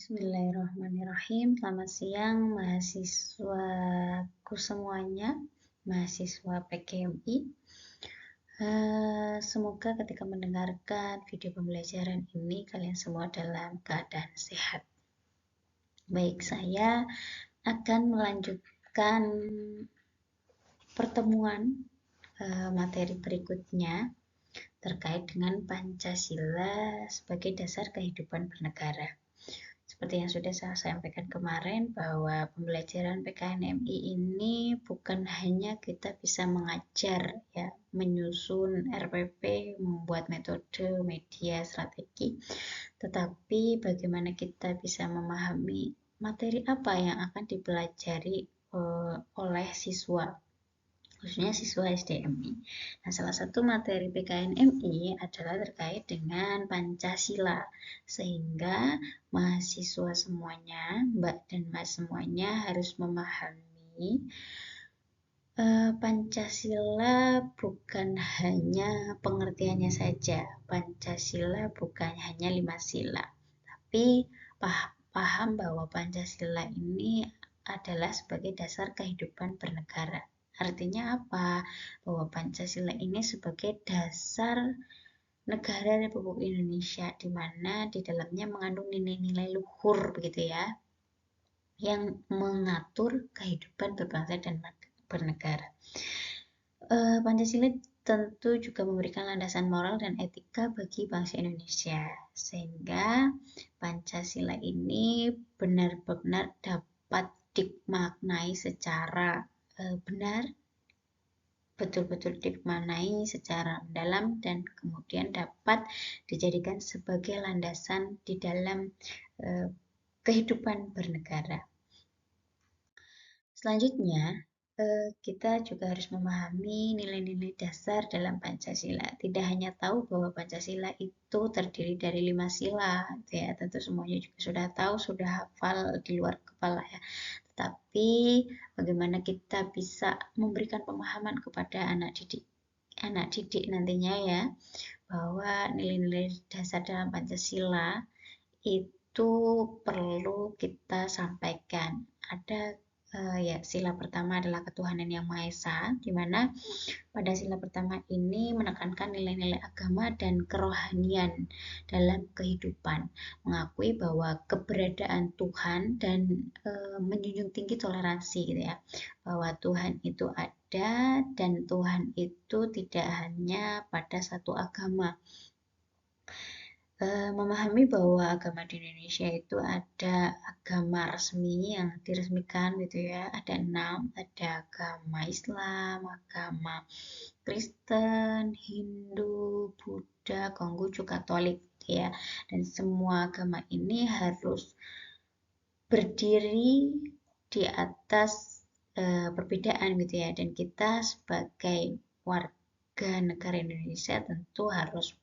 Bismillahirrahmanirrahim. Selamat siang mahasiswaku semuanya, mahasiswa PKMI. Semoga ketika mendengarkan video pembelajaran ini kalian semua dalam keadaan sehat. Baik, saya akan melanjutkan pertemuan materi berikutnya terkait dengan Pancasila sebagai dasar kehidupan bernegara. Seperti yang sudah saya sampaikan kemarin, bahwa pembelajaran PKNMI ini bukan hanya kita bisa mengajar, ya, menyusun RPP, membuat metode, media, strategi, tetapi bagaimana kita bisa memahami materi apa yang akan dipelajari oleh siswa, khususnya siswa SDMI. Nah, salah satu materi PKNMI adalah terkait dengan Pancasila, sehingga mahasiswa semuanya, Mbak dan Mas semuanya harus memahami Pancasila bukan hanya pengertiannya saja. Pancasila bukan hanya 5 sila, tapi paham bahwa Pancasila ini adalah sebagai dasar kehidupan bernegara. Artinya apa? Bahwa Pancasila ini sebagai dasar negara Republik Indonesia, di mana di dalamnya mengandung nilai-nilai luhur, begitu ya, yang mengatur kehidupan berbangsa dan bernegara. Pancasila tentu juga memberikan landasan moral dan etika bagi bangsa Indonesia, sehingga Pancasila ini benar-benar dapat dimaknai secara benar, betul-betul dimaknai secara mendalam, dan kemudian dapat dijadikan sebagai landasan di dalam kehidupan bernegara. Selanjutnya, kita juga harus memahami nilai-nilai dasar dalam Pancasila. Tidak hanya tahu bahwa Pancasila itu terdiri dari 5 sila, ya, tentu semuanya juga sudah tahu, sudah hafal di luar kepala, ya. Tetapi bagaimana kita bisa memberikan pemahaman kepada anak didik nantinya, ya, bahwa nilai-nilai dasar dalam Pancasila itu perlu kita sampaikan. Ada ya, sila pertama adalah ketuhanan yang Maha Esa, di mana pada sila pertama ini menekankan nilai-nilai agama dan kerohanian dalam kehidupan, mengakui bahwa keberadaan Tuhan dan menjunjung tinggi toleransi, gitu ya, bahwa Tuhan itu ada dan Tuhan itu tidak hanya pada satu agama. Memahami bahwa agama di Indonesia itu ada agama resmi yang diresmikan, gitu ya, ada 6, ada agama Islam, agama Kristen, Hindu, Buddha, Konghucu, Katolik, gitu ya, dan semua agama ini harus berdiri di atas perbedaan, gitu ya, dan kita sebagai warga negara Indonesia tentu harus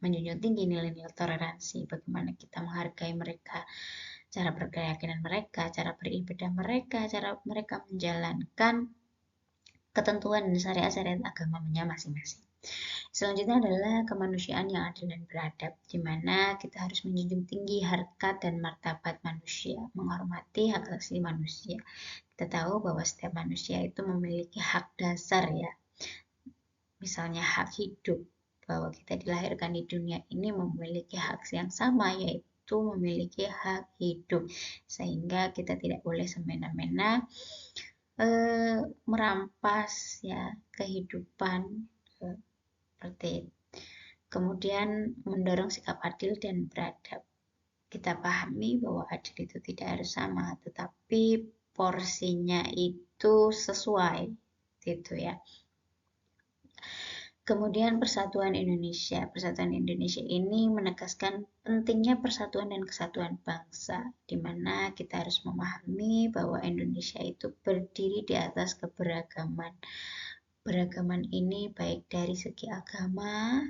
menjunjung tinggi nilai-nilai toleransi, bagaimana kita menghargai mereka, cara berkeyakinan mereka, cara beribadah mereka, cara mereka menjalankan ketentuan dan syariat-syariat agamanya masing-masing. Selanjutnya adalah kemanusiaan yang adil dan beradab, di mana kita harus menjunjung tinggi harkat dan martabat manusia, menghormati hak asasi manusia. Kita tahu bahwa setiap manusia itu memiliki hak dasar, ya, misalnya hak hidup, bahwa kita dilahirkan di dunia ini memiliki hak yang sama, yaitu memiliki hak hidup, sehingga kita tidak boleh semena-mena merampas, ya, kehidupan seperti itu. Kemudian mendorong sikap adil dan beradab. Kita pahami bahwa adil itu tidak harus sama, tetapi porsinya itu sesuai, gitu ya. Kemudian Persatuan Indonesia. Persatuan Indonesia ini menegaskan pentingnya persatuan dan kesatuan bangsa, di mana kita harus memahami bahwa Indonesia itu berdiri di atas keberagaman. Beragaman ini baik dari segi agama,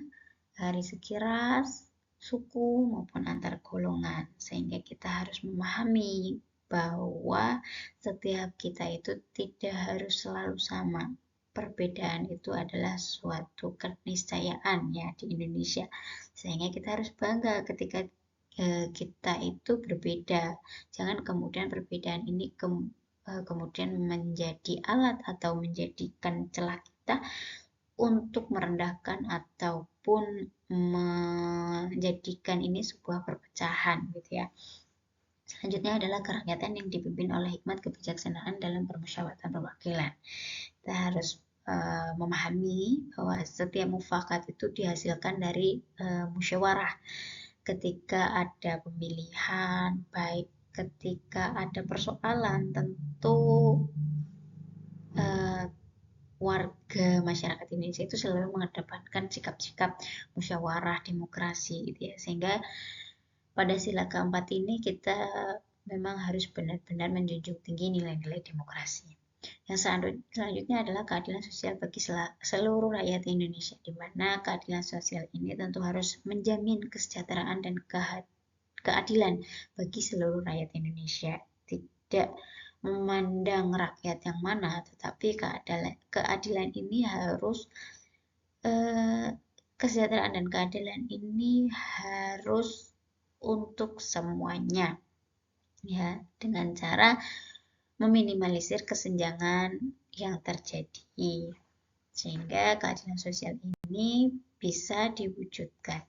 dari segi ras, suku, maupun antar golongan, sehingga kita harus memahami bahwa setiap kita itu tidak harus selalu sama. Perbedaan itu adalah suatu keniscayaan, ya, di Indonesia, sehingga kita harus bangga ketika kita itu berbeda. Jangan kemudian perbedaan ini kemudian menjadi alat atau menjadikan celah kita untuk merendahkan ataupun menjadikan ini sebuah perpecahan gitu ya. Selanjutnya adalah kerakyatan yang dipimpin oleh hikmat kebijaksanaan dalam permusyawaratan perwakilan. Kita harus memahami bahwa setiap mufakat itu dihasilkan dari musyawarah. Ketika ada pemilihan, baik ketika ada persoalan, tentu warga masyarakat Indonesia itu selalu mengedepankan sikap-sikap musyawarah demokrasi gitu ya. Sehingga pada sila keempat ini kita memang harus benar-benar menjunjung tinggi nilai-nilai demokrasi. Yang selanjutnya adalah keadilan sosial bagi seluruh rakyat Indonesia, di mana keadilan sosial ini tentu harus menjamin kesejahteraan dan keadilan bagi seluruh rakyat Indonesia. Tidak memandang rakyat yang mana, tetapi keadilan ini harus kesejahteraan dan keadilan ini harus untuk semuanya, ya, dengan cara meminimalisir kesenjangan yang terjadi, sehingga keadilan sosial ini bisa diwujudkan.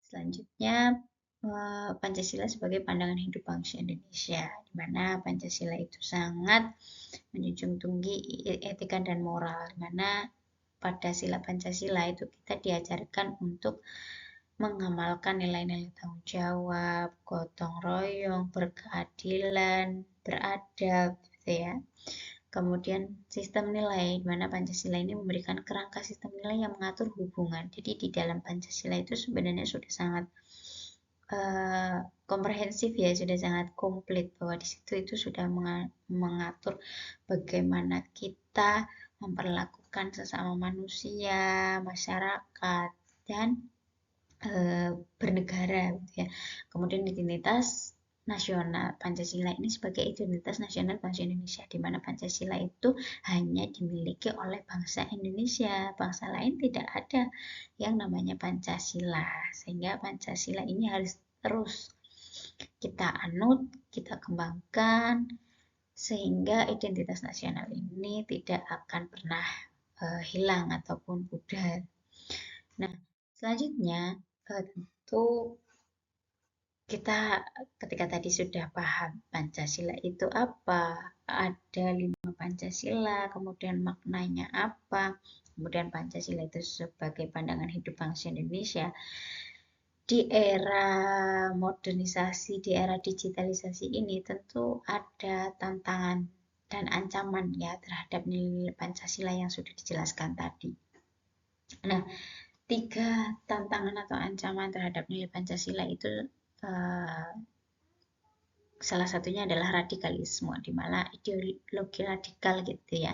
Selanjutnya, Pancasila sebagai pandangan hidup bangsa Indonesia, di mana Pancasila itu sangat menjunjung tinggi etika dan moral, di mana pada sila Pancasila itu kita diajarkan untuk mengamalkan nilai-nilai tanggung jawab, gotong royong, berkeadilan, beradab, gitu ya. Kemudian sistem nilai, di mana Pancasila ini memberikan kerangka sistem nilai yang mengatur hubungan. Jadi di dalam Pancasila itu sebenarnya sudah sangat komprehensif ya, sudah sangat komplit, bahwa di situ itu sudah mengatur bagaimana kita memperlakukan sesama manusia, masyarakat, dan bernegara gitu ya. Kemudian identitas nasional, Pancasila ini sebagai identitas nasional bangsa Indonesia, di mana Pancasila itu hanya dimiliki oleh bangsa Indonesia, bangsa lain tidak ada yang namanya Pancasila, sehingga Pancasila ini harus terus kita anut, kita kembangkan, sehingga identitas nasional ini tidak akan pernah hilang ataupun pudar. Nah, selanjutnya tentu kita ketika tadi sudah paham Pancasila itu apa, ada 5 Pancasila, kemudian maknanya apa, kemudian Pancasila itu sebagai pandangan hidup bangsa Indonesia. Di era modernisasi, di era digitalisasi ini tentu ada tantangan dan ancaman ya terhadap nilai Pancasila yang sudah dijelaskan tadi. Nah, 3 tantangan atau ancaman terhadap nilai Pancasila itu salah satunya adalah radikalisme, di mana ideologi radikal gitu ya.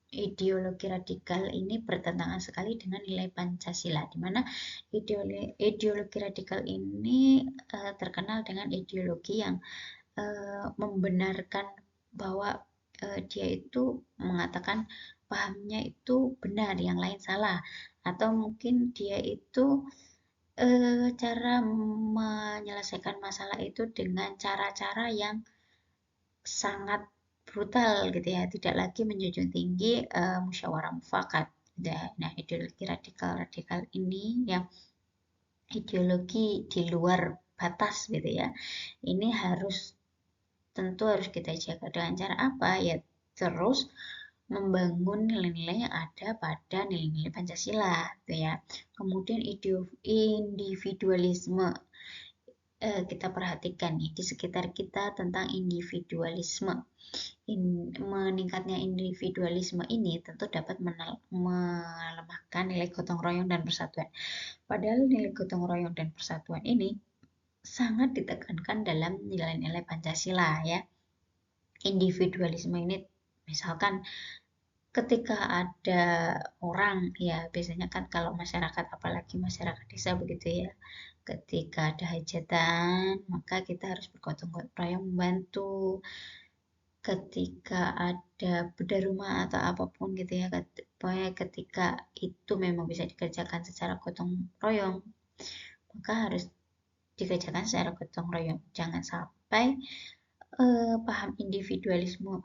Ideologi radikal ini bertentangan sekali dengan nilai Pancasila, di mana ideologi radikal ini terkenal dengan ideologi yang membenarkan bahwa dia itu mengatakan pahamnya itu benar, yang lain salah, atau mungkin dia itu cara menyelesaikan masalah itu dengan cara-cara yang sangat brutal gitu ya, tidak lagi menjunjung tinggi musyawarah mufakat. Nah, ideologi radikal ini yang ideologi di luar batas gitu ya, ini tentu harus kita jaga dengan cara apa ya, terus membangun nilai-nilai yang ada pada nilai-nilai Pancasila gitu ya. Kemudian individualisme, kita perhatikan nih di sekitar kita tentang individualisme. Meningkatnya individualisme ini tentu dapat melemahkan nilai gotong royong dan persatuan. Padahal nilai gotong royong dan persatuan ini sangat ditekankan dalam nilai-nilai Pancasila ya. Individualisme ini misalkan ketika ada orang ya, biasanya kan kalau masyarakat, apalagi masyarakat desa begitu ya, ketika ada hajatan maka kita harus bergotong royong membantu. Ketika ada bedah rumah atau apapun gitu ya, pokoknya ketika itu memang bisa dikerjakan secara gotong royong, maka harus dikerjakan secara gotong royong. Jangan sampai paham individualisme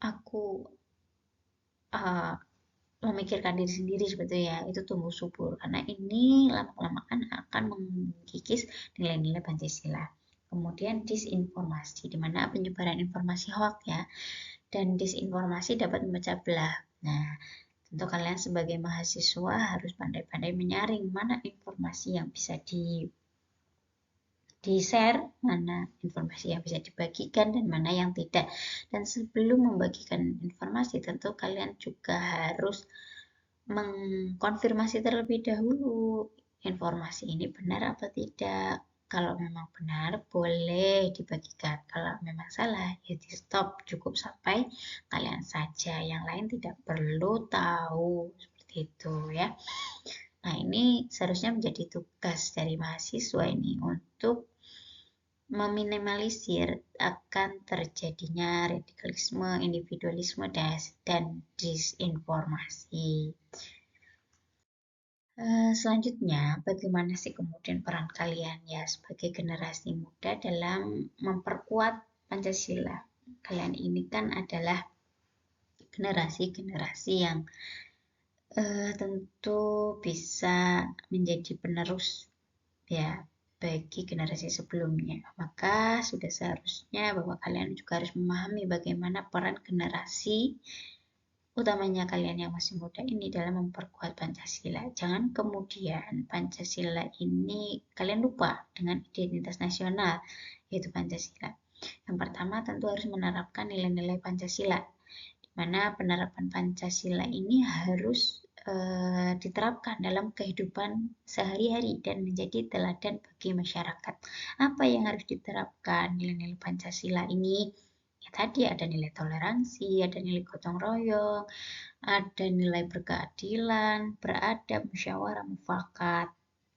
aku memikirkan diri sendiri sebetulnya itu tumbuh subur, karena ini lama-kelamaan akan mengkikis nilai-nilai Pancasila. Kemudian disinformasi, di mana penyebaran informasi hoax ya, dan disinformasi dapat memecah belah. Nah, tentu kalian sebagai mahasiswa harus pandai-pandai menyaring mana informasi yang bisa di-share, mana informasi yang bisa dibagikan dan mana yang tidak. Dan sebelum membagikan informasi, tentu kalian juga harus mengkonfirmasi terlebih dahulu informasi ini benar atau tidak. Kalau memang benar, boleh dibagikan. Kalau memang salah, ya di stop. Cukup sampai kalian saja. Yang lain tidak perlu tahu. Seperti itu ya. Nah, ini seharusnya menjadi tugas dari mahasiswa ini untuk meminimalisir akan terjadinya radikalisme, individualisme, dan disinformasi. Selanjutnya, bagaimana sih kemudian peran kalian ya sebagai generasi muda dalam memperkuat Pancasila? Kalian ini kan adalah generasi-generasi yang tentu bisa menjadi penerus ya bagi generasi sebelumnya. Maka sudah seharusnya bahwa kalian juga harus memahami bagaimana peran generasi, utamanya kalian yang masih muda ini, dalam memperkuat Pancasila. Jangan kemudian Pancasila ini kalian lupa dengan identitas nasional, yaitu Pancasila. Yang pertama tentu harus menerapkan nilai-nilai Pancasila, di mana penerapan Pancasila ini harus diterapkan dalam kehidupan sehari-hari dan menjadi teladan bagi masyarakat. Apa yang harus diterapkan nilai-nilai Pancasila ini? Ya tadi ada nilai toleransi, ada nilai gotong royong, ada nilai berkeadilan, beradab, musyawarah, mufakat,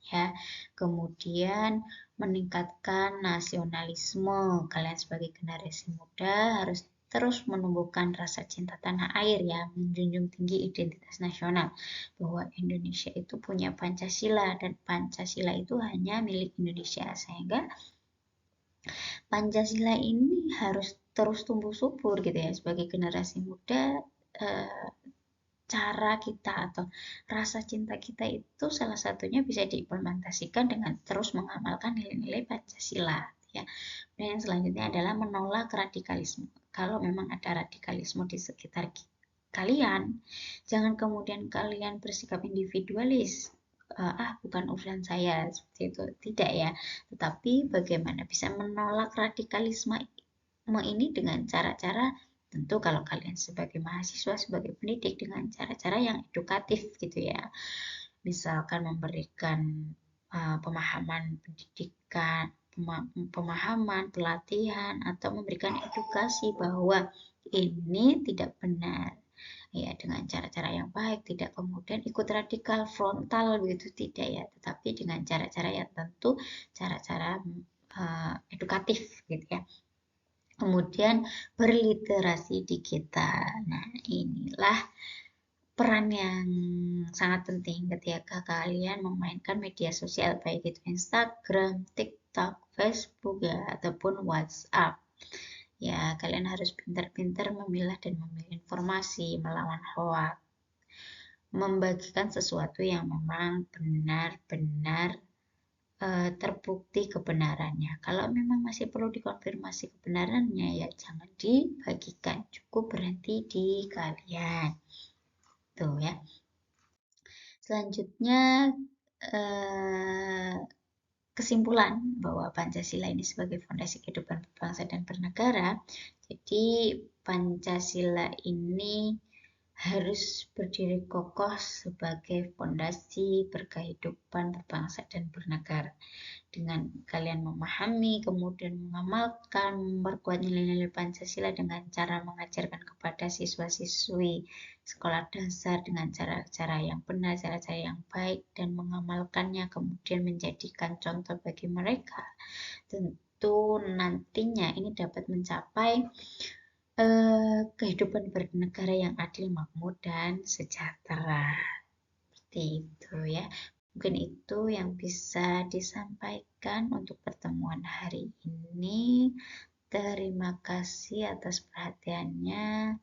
ya. Kemudian meningkatkan nasionalisme. Kalian sebagai generasi muda harus terus menumbuhkan rasa cinta tanah air ya, menjunjung tinggi identitas nasional, bahwa Indonesia itu punya Pancasila dan Pancasila itu hanya milik Indonesia, sehingga Pancasila ini harus terus tumbuh subur gitu ya. Sebagai generasi muda, cara kita atau rasa cinta kita itu salah satunya bisa diimplementasikan dengan terus mengamalkan nilai-nilai Pancasila ya. Dan yang selanjutnya adalah menolak radikalisme. Kalau memang ada radikalisme di sekitar kalian, jangan kemudian kalian bersikap individualis. Bukan urusan saya, seperti itu. Tidak ya. Tetapi bagaimana bisa menolak radikalisme ini dengan cara-cara, tentu kalau kalian sebagai mahasiswa, sebagai pendidik, dengan cara-cara yang edukatif gitu ya. Misalkan memberikan pemahaman pendidikan, pemahaman, pelatihan, atau memberikan edukasi bahwa ini tidak benar. Ya, dengan cara-cara yang baik, tidak kemudian ikut radikal frontal begitu, tidak ya, tetapi dengan cara-cara yang tentu cara-cara edukatif gitu ya. Kemudian berliterasi digital. Nah, inilah peran yang sangat penting ketika kalian memainkan media sosial, baik itu Instagram, TikTok, Facebook ya, ataupun WhatsApp. Ya, kalian harus pintar-pintar memilah dan memilih informasi, melawan hoax, membagikan sesuatu yang memang benar-benar terbukti kebenarannya. Kalau memang masih perlu dikonfirmasi kebenarannya, ya jangan dibagikan, cukup berhenti di kalian. Tuh ya. Selanjutnya kesimpulan bahwa Pancasila ini sebagai fondasi kehidupan berbangsa dan bernegara. Jadi Pancasila ini harus berdiri kokoh sebagai fondasi berkehidupan berbangsa dan bernegara. Dengan kalian memahami, kemudian mengamalkan, memperkuat nilai-nilai Pancasila dengan cara mengajarkan kepada siswa-siswi sekolah dasar dengan cara-cara yang benar, cara-cara yang baik, dan mengamalkannya, kemudian menjadikan contoh bagi mereka, tentu nantinya ini dapat mencapai kehidupan bernegara yang adil, makmur, dan sejahtera. Seperti itu ya. Mungkin itu yang bisa disampaikan untuk pertemuan hari ini. Terima kasih atas perhatiannya.